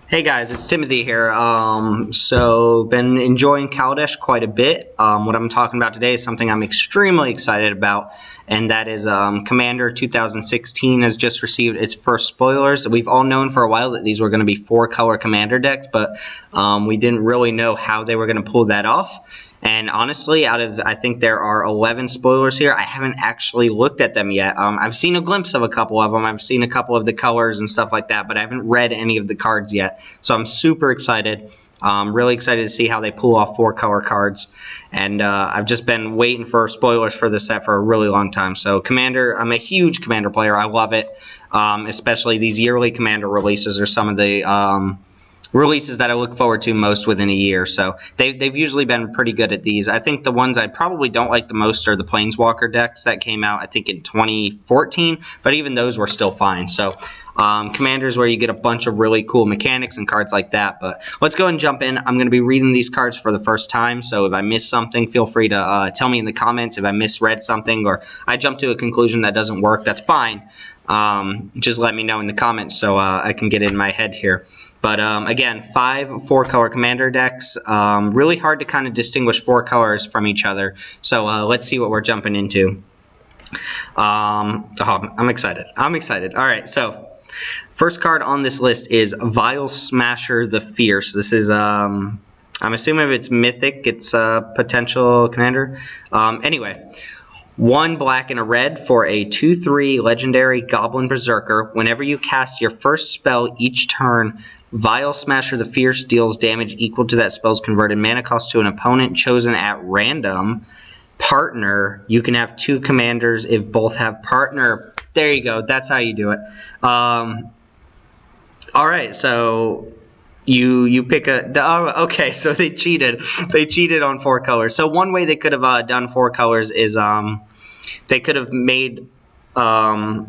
Hey guys, it's Timothy here. So been enjoying Kaladesh quite a bit. What I'm talking about today is something I'm extremely excited about, and that is Commander 2016 has just received its first spoilers. We've all known for a while that these were going to be 4-color Commander decks, but we didn't really know how they were going to pull that off. And honestly, I think there are 11 spoilers here. I haven't actually looked at them yet. I've seen a glimpse of a couple of them. I've seen a couple of the colors and stuff like that, but I haven't read any of the cards yet. So I'm super excited. Really excited to see how they pull off 4-color cards. And I've just been waiting for spoilers for the set for a really long time. So Commander, I'm a huge Commander player. I love it. Especially these yearly Commander releases are some of the releases that I look forward to most within a year. So they've usually been pretty good at these. I think the ones I probably don't like the most are the Planeswalker decks that came out, I think, in 2014, but even those were still fine. So Commander's where you get a bunch of really cool mechanics and cards like that. But let's go and jump in. I'm going to be reading these cards for the first time, so if I miss something, feel free to tell me in the comments if I misread something or I jump to a conclusion that doesn't work. That's fine. Just let me know in the comments so I can get it in my head here. But again, 5 4-color Commander decks. Really hard to kind of distinguish 4 colors from each other. So let's see what we're jumping into. I'm excited. I'm excited. All right, so first card on this list is Vile Smasher the Fierce. This is, I'm assuming if it's Mythic, it's a potential Commander. Anyway. 1 black and a red for a 2/3 legendary Goblin Berserker. Whenever you cast your first spell each turn, Vile Smasher the Fierce deals damage equal to that spell's converted mana cost to an opponent chosen at random. Partner, you can have 2 commanders if both have partner. There you go. That's how you do it. Alright, so you pick okay, so they cheated. They cheated on 4 colors. So one way they could have done 4 colors is they could have made like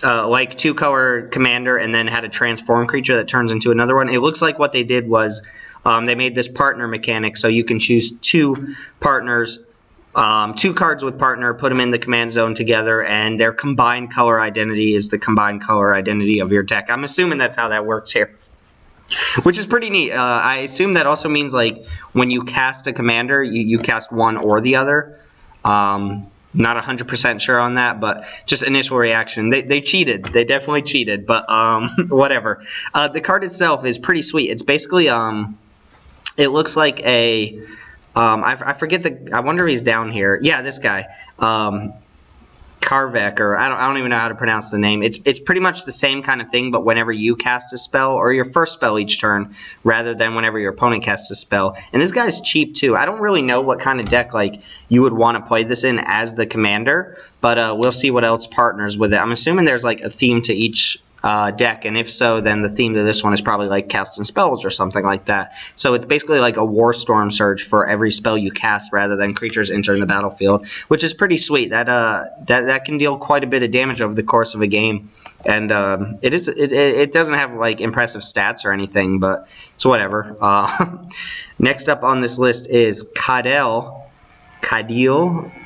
2-color commander and then had a transform creature that turns into another one. It looks like what they did was they made this partner mechanic, so you can choose 2 partners, 2 cards with partner, put them in the command zone together, and their combined color identity is the combined color identity of your deck. I'm assuming that's how that works here. Which is pretty neat. I assume that also means like when you cast a commander, you cast one or the other. Not 100% sure on that, but just initial reaction. They cheated. They definitely cheated, but whatever. The card itself is pretty sweet. It's basically it looks like a I forget I wonder if he's down here. Yeah, this guy. Karvek, or I don't even know how to pronounce the name. It's pretty much the same kind of thing, but whenever you cast a spell, or your first spell each turn, rather than whenever your opponent casts a spell. And this guy's cheap too. I don't really know what kind of deck like you would want to play this in as the commander, but we'll see what else partners with it. I'm assuming there's like a theme to each deck, and if so, then the theme to this one is probably like casting spells or something like that. So it's basically like a Warstorm Surge for every spell you cast rather than creatures entering the battlefield, which is pretty sweet. That can deal quite a bit of damage over the course of a game, and it doesn't have like impressive stats or anything, but it's whatever. Next up on this list is Kadil,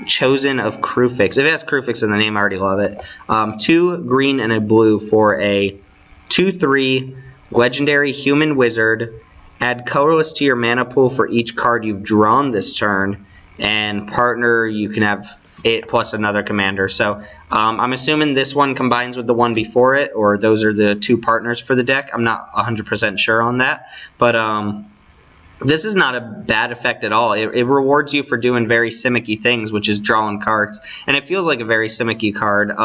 Chosen of Krufix. If it has Krufix in the name, I already love it. 2 green and a blue for a 2/3 legendary human wizard. Add colorless to your mana pool for each card you've drawn this turn. And partner, you can have it plus another commander. So I'm assuming this one combines with the one before it, or those are the 2 partners for the deck. I'm not 100% sure on that, but this is not a bad effect at all. It rewards you for doing very Simic-y things, which is drawing cards. And it feels like a very Simic-y card.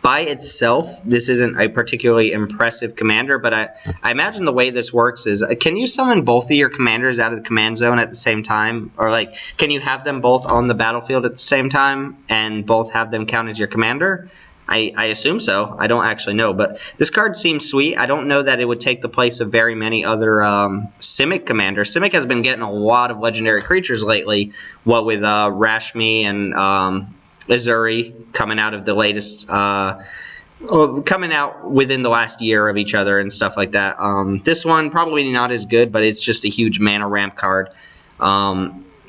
By itself, this isn't a particularly impressive commander, but I imagine the way this works is, can you summon both of your commanders out of the command zone at the same time? Or like, can you have them both on the battlefield at the same time and both have them count as your commander? I assume so. I don't actually know, but this card seems sweet. I don't know that it would take the place of very many other Simic commanders. Simic has been getting a lot of legendary creatures lately, what with Rashmi and Azuri coming out of the latest, coming out within the last year of each other and stuff like that. This one probably not as good, but it's just a huge mana ramp card.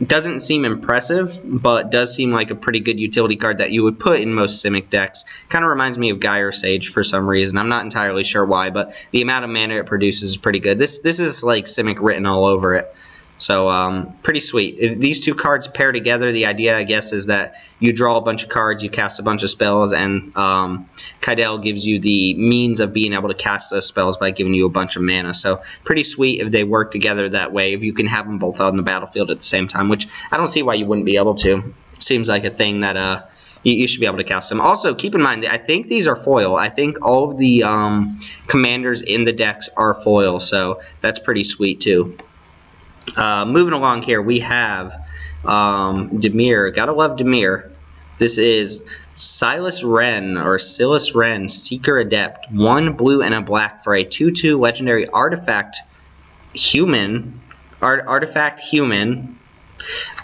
doesn't seem impressive, but does seem like a pretty good utility card that you would put in most Simic decks. Kind of reminds me of Gyre Sage for some reason. I'm not entirely sure why, but the amount of mana it produces is pretty good. This is like Simic written all over it. So pretty sweet. If these two cards pair together, the idea, I guess, is that you draw a bunch of cards, you cast a bunch of spells, and Kydel gives you the means of being able to cast those spells by giving you a bunch of mana. So pretty sweet if they work together that way, if you can have them both on the battlefield at the same time, which I don't see why you wouldn't be able to. Seems like a thing that you should be able to cast them. Also, keep in mind, I think these are foil. I think all of the commanders in the decks are foil, so that's pretty sweet too. Moving along here, we have Dimir. Gotta love Dimir. This is Silas Wren, or Silas Wren, Seeker Adept. 1 blue and a black for a 2/2 legendary artifact human. Artifact human.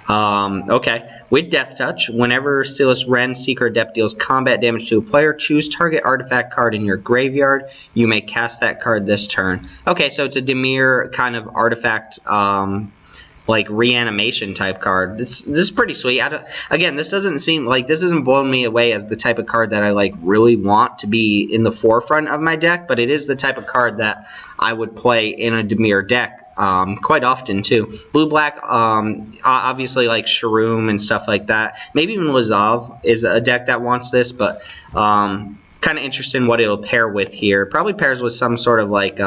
Okay. With Death Touch, whenever Silas Wren, Seeker Adept deals combat damage to a player, choose target artifact card in your graveyard. You may cast that card this turn. Okay, so it's a Dimir kind of artifact, like reanimation type card. This is pretty sweet. Again, this doesn't seem like this isn't blowing me away as the type of card that I like really want to be in the forefront of my deck, but it is the type of card that I would play in a Dimir deck. Quite often too. Blue-black, obviously like Shroom and stuff like that. Maybe even Lazav is a deck that wants this, but kind of interested in what it'll pair with here. Probably pairs with some sort of like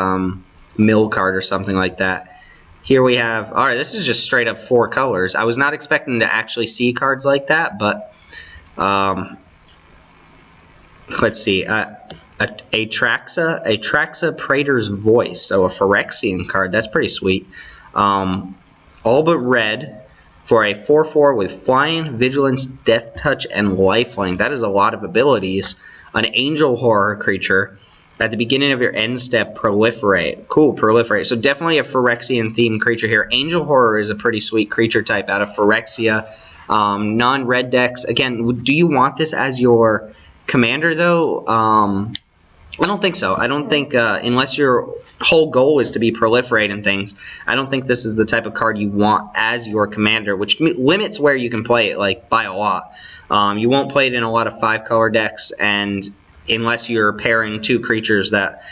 mill card or something like that. Here we have, alright, this is just straight up 4 colors. I was not expecting to actually see cards like that, but let's see. Atraxa Praetor's Voice, so a Phyrexian card. That's pretty sweet. All but red for a 4/4 with Flying, Vigilance, Death Touch, and Lifelink. That is a lot of abilities. An Angel Horror creature. At the beginning of your end step, proliferate. Cool, proliferate. So definitely a Phyrexian-themed creature here. Angel Horror is a pretty sweet creature type out of Phyrexia. Non-red decks. Again, do you want this as your commander, though? I don't think so. I don't think, unless your whole goal is to be proliferating things, I don't think this is the type of card you want as your commander, which limits where you can play it, like, by a lot. You won't play it in a lot of 5-color decks, and unless you're pairing 2 creatures that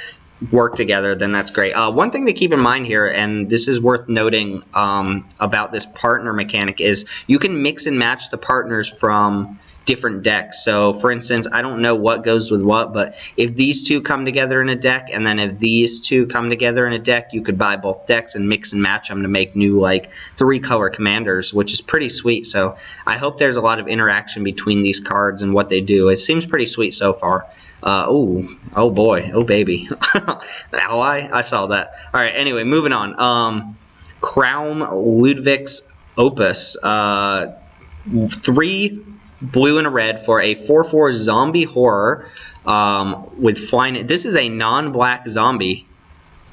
work together, then that's great. One thing to keep in mind here, and this is worth noting about this partner mechanic, is you can mix and match the partners from different decks. So for instance, I don't know what goes with what, but if these 2 come together in a deck, and then if these 2 come together in a deck, you could buy both decks and mix and match them to make new like 3-color commanders, which is pretty sweet. So I hope there's a lot of interaction between these cards and what they do. It seems pretty sweet so far. Oh boy, oh baby. I saw that. All right, anyway, moving on. Crown Ludwig's Opus. 3 blue and a red for a 4/4 zombie horror with flying. This is a non-black zombie.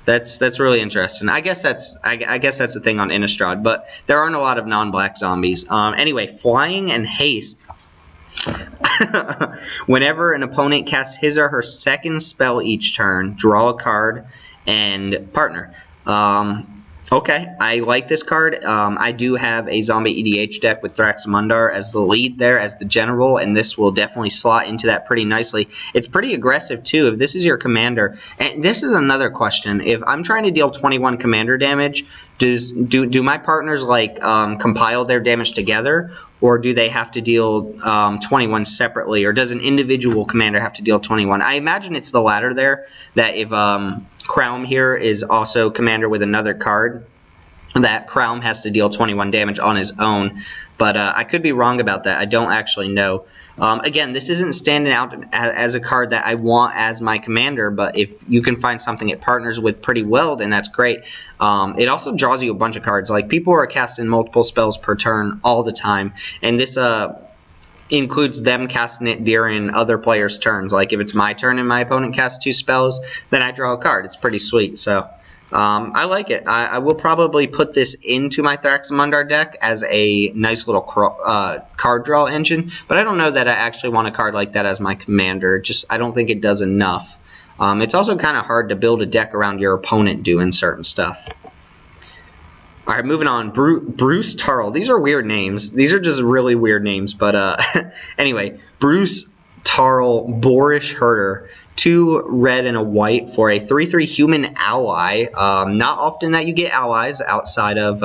That's really interesting. I guess that's the thing on Innistrad, but there aren't a lot of non-black zombies. Anyway, flying and haste. Whenever an opponent casts his or her second spell each turn, draw a card and partner. Okay, I like this card. I do have a zombie EDH deck with Thraxmundar as the lead there, as the general, and this will definitely slot into that pretty nicely. It's pretty aggressive too if this is your commander. And this is another question. If I'm trying to deal 21 commander damage, do my partners like compile their damage together, or do they have to deal 21 separately, or does an individual commander have to deal 21? I imagine it's the latter there, that if Crown here is also commander with another card, that Crown has to deal 21 damage on his own. But I could be wrong about that. I don't actually know. Again, this isn't standing out as a card that I want as my commander, but if you can find something it partners with pretty well, then that's great. It also draws you a bunch of cards. Like, people are casting multiple spells per turn all the time, and this includes them casting it during other players' turns. Like, if it's my turn and my opponent casts 2 spells, then I draw a card. It's pretty sweet. So I like it. I will probably put this into my Thraxmundar deck as a nice little card draw engine, but I don't know that I actually want a card like that as my commander. I don't think it does enough. It's also kind of hard to build a deck around your opponent doing certain stuff. All right, moving on. Bruce Tarl. These are weird names. These are just really weird names. But anyway, Bruce Tarl, Boorish Herder. 2 red and a white for a 3/3 human ally. Not often that you get allies outside of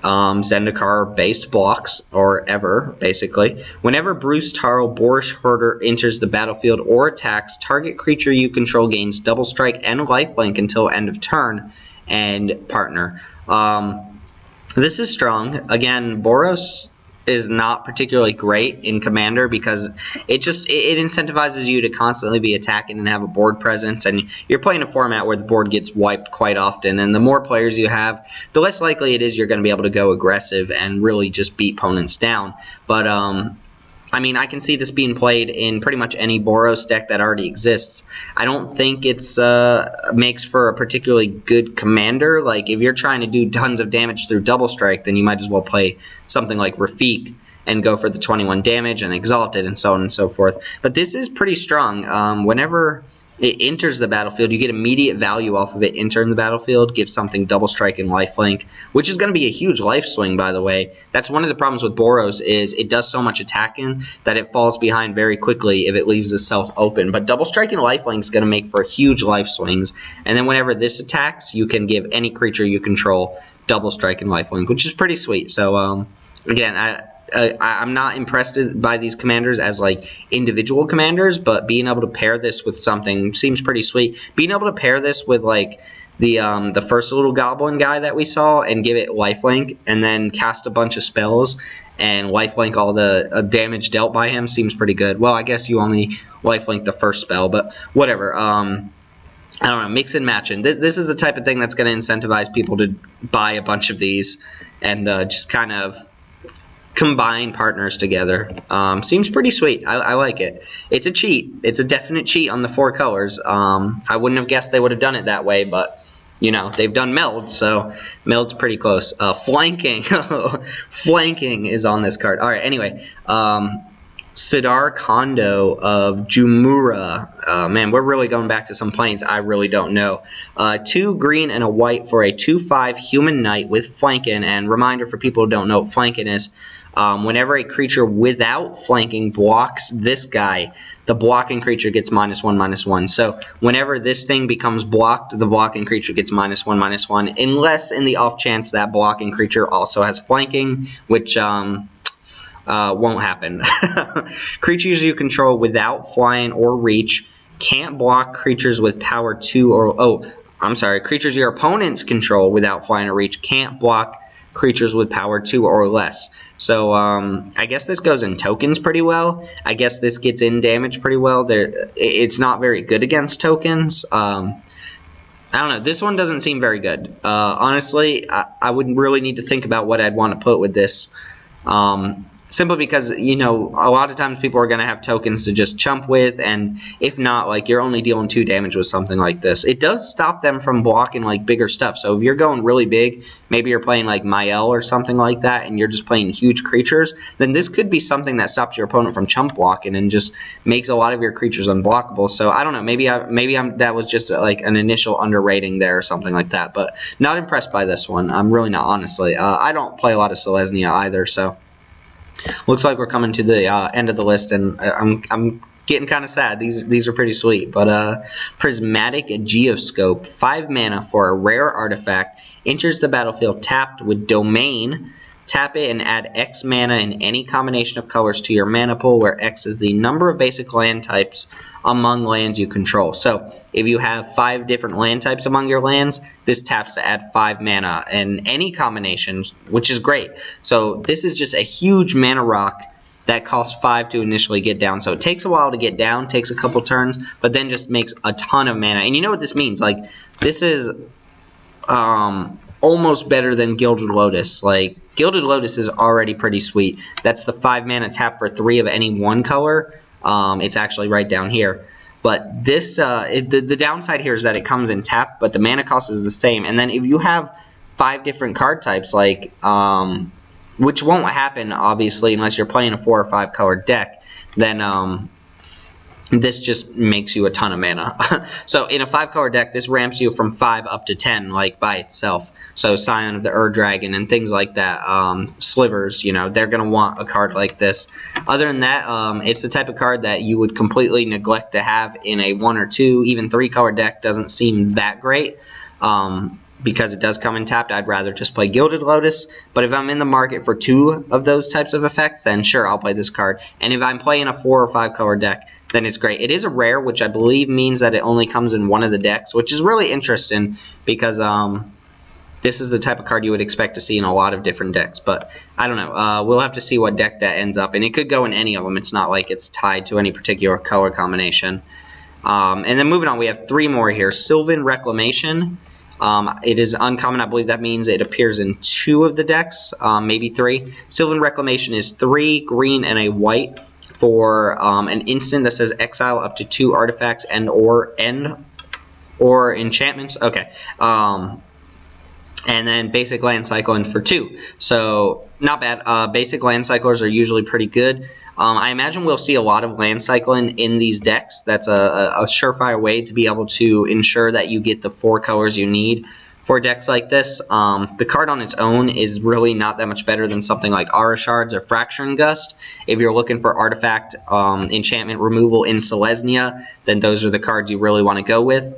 Zendikar-based blocks, or ever, basically. Whenever Bruce Tarl, Boorish Herder enters the battlefield or attacks, target creature you control gains double strike and lifelink until end of turn, and partner. This is strong. Again, Boros is not particularly great in Commander because it incentivizes you to constantly be attacking and have a board presence, and you're playing a format where the board gets wiped quite often, and the more players you have, the less likely it is you're going to be able to go aggressive and really just beat opponents down. But I mean, I can see this being played in pretty much any Boros deck that already exists. I don't think it's makes for a particularly good commander. Like, if you're trying to do tons of damage through double strike, then you might as well play something like Rafik and go for the 21 damage and Exalted and so on and so forth. But this is pretty strong. Whenever it enters the battlefield, you get immediate value off of it entering the battlefield, give something double strike and lifelink, which is going to be a huge life swing, by the way. That's one of the problems with Boros, is it does so much attacking that it falls behind very quickly if it leaves itself open. But double strike and lifelink is going to make for huge life swings, and then whenever this attacks, you can give any creature you control double strike and lifelink, which is pretty sweet. So again, I'm not impressed by these commanders as like individual commanders, but being able to pair this with something seems pretty sweet. Being able to pair this with like the first little goblin guy that we saw and give it lifelink and then cast a bunch of spells and lifelink all the damage dealt by him seems pretty good. Well, I guess you only lifelink the first spell, but whatever. I don't know, mix and match. And this is the type of thing that's going to incentivize people to buy a bunch of these and just kind of combine partners together. Seems pretty sweet. I like it. It's a cheat. It's a definite cheat on the 4 colors. I wouldn't have guessed they would have done it that way, but you know, they've done meld, so meld's pretty close. Flanking. Flanking is on this card. All right, anyway. Sidar Kondo of Jumura. Man, we're really going back to some planes I really don't know. 2 green and a white for a 2/5 human knight with flanking. And reminder for people who don't know what flanking is, whenever a creature without flanking blocks this guy, the blocking creature gets -1/-1. So whenever this thing becomes blocked, the blocking creature gets -1/-1, unless in the off chance that blocking creature also has flanking, which won't happen. Creatures you control without flying or reach can't block creatures with power 2 or... creatures your opponents control without flying or reach can't block creatures with power 2 or less. So I guess this goes in tokens pretty well. I guess this gets in damage pretty well. It's not very good against tokens. I don't know. This one doesn't seem very good. Honestly, I would really need to think about what I'd want to put with this. Simply because, you know, a lot of times people are going to have tokens to just chump with, and if not, like, you're only dealing 2 damage with something like this. It does stop them from blocking, like, bigger stuff. So if you're going really big, maybe you're playing, like, Mael or something like that, and you're just playing huge creatures, then this could be something that stops your opponent from chump blocking and just makes a lot of your creatures unblockable. So I don't know. Maybe that was just, like, an initial underrating there or something like that. But not impressed by this one. I'm really not, honestly. I don't play a lot of Selesnya either, so... Looks like we're coming to the end of the list, and I'm getting kind of sad. These are pretty sweet. But Prismatic Geoscope, 5 mana for a rare artifact, enters the battlefield tapped with Domain. Tap it and add X mana in any combination of colors to your mana pool, where X is the number of basic land types among lands you control. So if you have 5 different land types among your lands, this taps to add 5 mana in any combinations, which is great. So this is just a huge mana rock that costs 5 to initially get down. So it takes a while to get down, takes a couple turns, but then just makes a ton of mana. And you know what this means? Like, this is almost better than Gilded Lotus. Like, Gilded Lotus is already pretty sweet. That's the 5 mana tap for 3 of any one color. It's actually right down here. But this, the downside here is that it comes in tap, but the mana cost is the same. And then if you have 5 different card types, like, which won't happen, obviously, unless you're playing a 4 or 5 color deck, then this just makes you a ton of mana. So in a 5-color deck, this ramps you from 5 up to 10, like, by itself. So Scion of the Ur-Dragon and things like that, Slivers, you know, they're going to want a card like this. Other than that, it's the type of card that you would completely neglect to have in a 1 or 2, even 3-color deck doesn't seem that great. Because it does come in tapped, I'd rather just play Gilded Lotus. But if I'm in the market for 2 of those types of effects, then sure, I'll play this card. And if I'm playing a 4 or 5 color deck, then it's great. It is a rare, which I believe means that it only comes in one of the decks, which is really interesting because this is the type of card you would expect to see in a lot of different decks. But I don't know. We'll have to see what deck that ends up in. It could go in any of them. It's not like it's tied to any particular color combination. And then moving on, we have 3 more here. Sylvan Reclamation. It is uncommon. I believe that means it appears in 2 of the decks, maybe 3. Sylvan Reclamation is 3 green and a white for an instant that says exile up to 2 artifacts and or enchantments. Okay. And then basic land cycling for 2. So not bad. Basic land cyclers are usually pretty good. I imagine we'll see a lot of land cycling in these decks. That's a surefire way to be able to ensure that you get the 4 colors you need for decks like this. The card on its own is really not that much better than something like Aura Shards or Fracturing Gust. If you're looking for artifact enchantment removal in Selesnya, then those are the cards you really want to go with.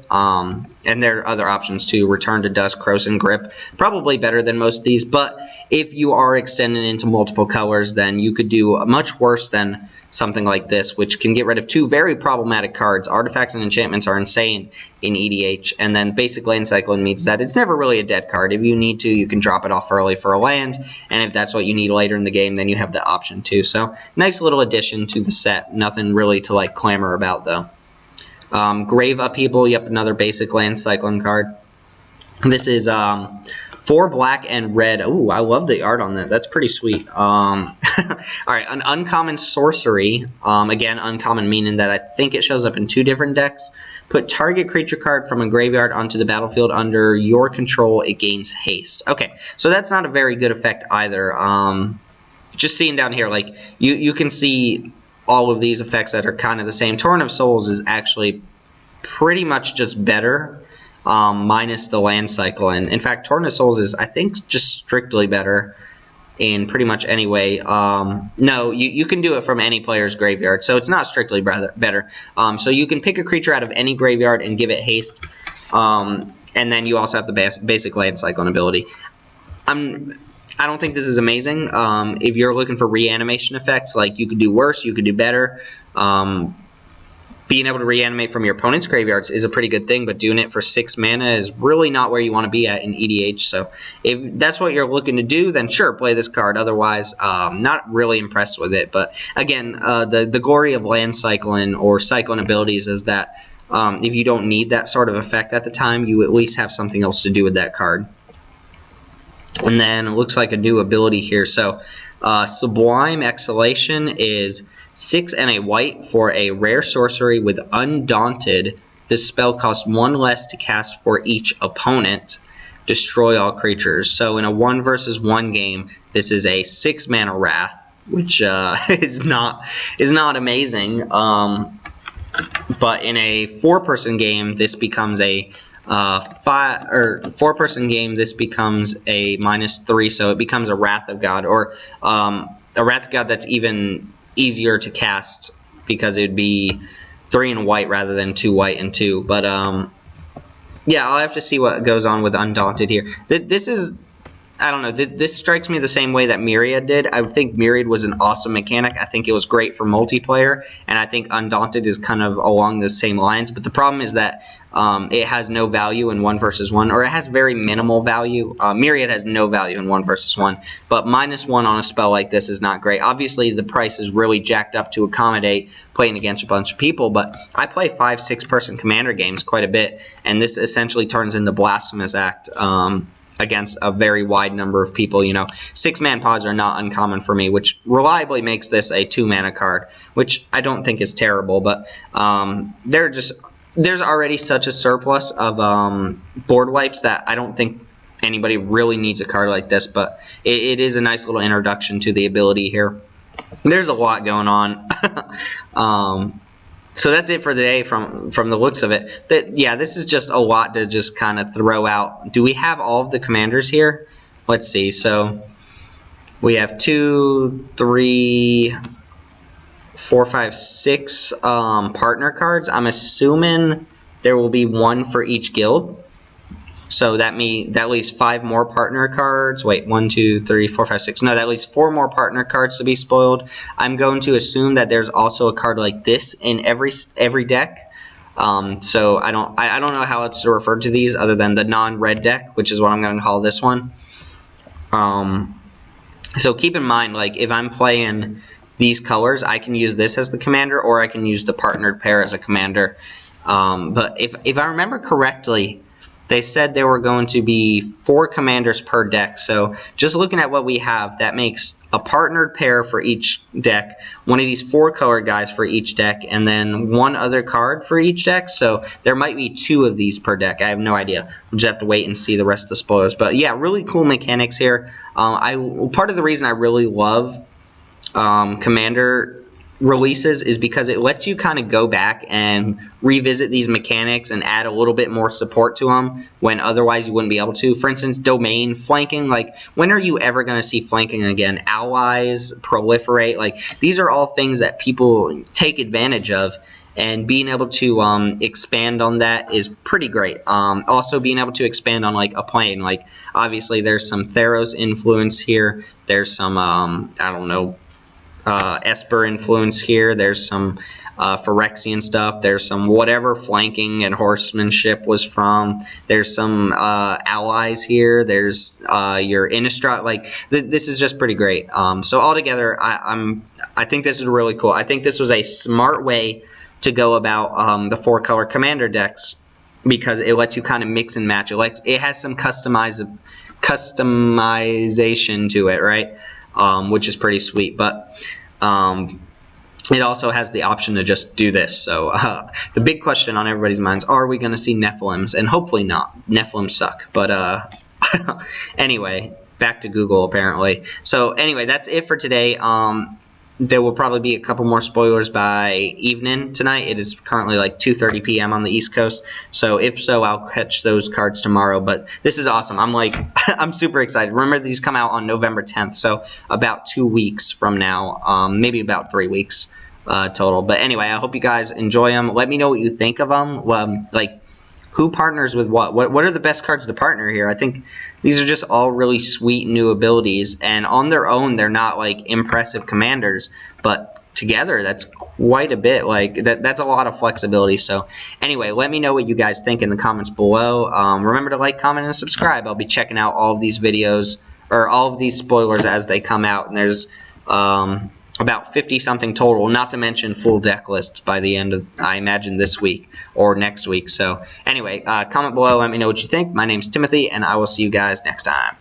And there are other options too. Return to Dust, Krosan Grip, probably better than most of these. But if you are extending into multiple colors, then you could do much worse than something like this, which can get rid of 2 very problematic cards. Artifacts and enchantments are insane in EDH, and then basic land cycling means that it's never really a dead card. If you need to, you can drop it off early for a land, and if that's what you need later in the game, then you have the option to. So nice little addition to the set. Nothing really to like clamor about though. Grave Upheaval, yep, another basic land cycling card. This is 4 black and red. Ooh, I love the art on that. That's pretty sweet. Alright, an uncommon sorcery. Again, uncommon meaning that I think it shows up in 2 different decks. Put target creature card from a graveyard onto the battlefield under your control. It gains haste. Okay, so that's not a very good effect either. Just seeing down here, like, you can see all of these effects that are kind of the same. Torrent of Souls is actually pretty much just better. Minus the land cycle. And in fact, Torrent of Souls is, I think, just strictly better in pretty much any way. No, you can do it from any player's graveyard, so it's not strictly better. So you can pick a creature out of any graveyard and give it haste, and then you also have the basic land cycling ability. I don't think this is amazing. If you're looking for reanimation effects, like you could do worse, you could do better. Being able to reanimate from your opponent's graveyards is a pretty good thing, but doing it for 6 mana is really not where you want to be at in EDH. So if that's what you're looking to do, then sure, play this card. Otherwise, not really impressed with it. But again, the glory of land cycling or cycling abilities is that if you don't need that sort of effect at the time, you at least have something else to do with that card. And then it looks like a new ability here. So Sublime Exhalation is 6 and a white for a rare sorcery with Undaunted. This spell costs 1 less to cast for each opponent. Destroy all creatures. So in a 1 versus 1 game, this is a 6 mana Wrath, which is not amazing. But in a 4-person game, this becomes a 4-person game. This becomes a -3, so it becomes a Wrath of God, or a Wrath of God that's even easier to cast because it would be 3 and white rather than 2 white and 2. But yeah, I'll have to see what goes on with Undaunted here. This is, I don't know, this strikes me the same way that Myriad did. I think Myriad was an awesome mechanic. I think it was great for multiplayer, and I think Undaunted is kind of along those same lines. But the problem is that it has no value in 1 versus 1, or it has very minimal value. Myriad has no value in 1 versus 1, but -1 on a spell like this is not great. Obviously, the price is really jacked up to accommodate playing against a bunch of people, but I play 5-6-person commander games quite a bit, and this essentially turns into Blasphemous Act against a very wide number of people. You know, 6-man pods are not uncommon for me, which reliably makes this a 2-mana card, which I don't think is terrible, but there's already such a surplus of board wipes that I don't think anybody really needs a card like this, but it is a nice little introduction to the ability here. There's a lot going on. So that's it for today from the looks of it. Yeah, this is just a lot to just kind of throw out. Do we have all of the commanders here? Let's see. So we have 2, 3, 4, 5, 6 partner cards. I'm assuming there will be one for each guild. So that leaves 5 more partner cards. Wait, 1, 2, 3, 4, 5, 6. No, that leaves 4 more partner cards to be spoiled. I'm going to assume that there's also a card like this in every deck. So I don't know how else to refer to these other than the non-red deck, which is what I'm going to call this one. So keep in mind, like if I'm playing these colors, I can use this as the commander, or I can use the partnered pair as a commander. But if I remember correctly, they said there were going to be 4 commanders per deck. So just looking at what we have, that makes a partnered pair for each deck, one of these 4 colored guys for each deck, and then 1 other card for each deck. So there might be 2 of these per deck. I have no idea. We'll just have to wait and see the rest of the spoilers. But yeah, really cool mechanics here. Part of the reason I really love Commander releases is because it lets you kind of go back and revisit these mechanics and add a little bit more support to them when otherwise you wouldn't be able to. For instance, domain flanking. Like, when are you ever going to see flanking again? Allies, proliferate. Like, these are all things that people take advantage of, and being able to expand on that is pretty great. Also being able to expand on like a plane. Like, obviously there's some Theros influence here. There's some I don't know, Esper influence here. There's some Phyrexian stuff. There's some whatever flanking and horsemanship was from. There's some allies here. There's your Innistrad. Like, this is just pretty great. So altogether, I think this is really cool. I think this was a smart way to go about the 4-color commander decks, because it lets you kind of mix and match. It has some customization to it, right? Which is pretty sweet. But it also has the option to just do this. So the big question on everybody's minds, are we going to see Nephilims? And hopefully not. Nephilims suck. But anyway, back to Google apparently. So anyway, that's it for today. There will probably be a couple more spoilers by evening tonight. It is currently like 2:30 p.m. on the East Coast. So if so, I'll catch those cards tomorrow. But this is awesome. I'm super excited. Remember, these come out on November 10th. So about 2 weeks from now, maybe about 3 weeks total. But anyway, I hope you guys enjoy them. Let me know what you think of them. Like, who partners with what? What are the best cards to partner here? I think these are just all really sweet new abilities, and on their own, they're not like impressive commanders, but together, that's quite a bit. Like, that's a lot of flexibility. So anyway, let me know what you guys think in the comments below. Remember to like, comment, and subscribe. I'll be checking out all of these videos, or all of these spoilers as they come out, and there's about 50-something total, not to mention full deck lists by the end of, I imagine, this week or next week. So anyway, comment below, let me know what you think. My name's Timothy, and I will see you guys next time.